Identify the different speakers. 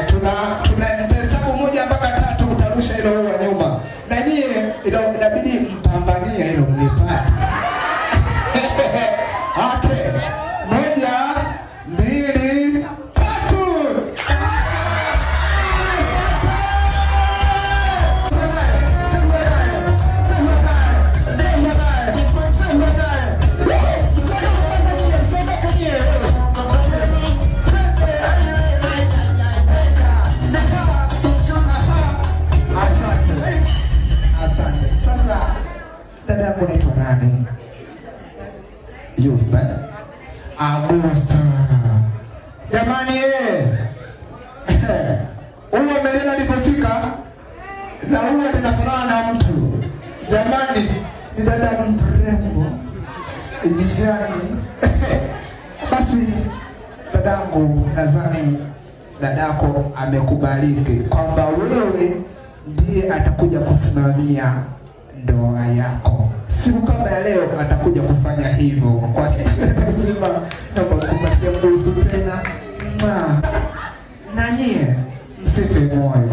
Speaker 1: Tunahesabu 1 mpaka 3 utarusha hilo wa nyuma. Na nyie inabidi mpambania hilo mlipata. Okay. 1, 2, 3. Dada yangu naitwa nani? Yusa. Agusta. Jamani huyo melena alipofika na huyo tunafanana na mtu. Jamani ni dada mrembo. Jishani. Basi dadangu, nadhani dadako amekubaliki kwamba wewe ndiye atakuja kusimamia ndoa yako. Siku kama ya leo atakuja kufanya hivyo. Kwa heshima naomba kupatia mbuzi tena. Na nyie msife moyo.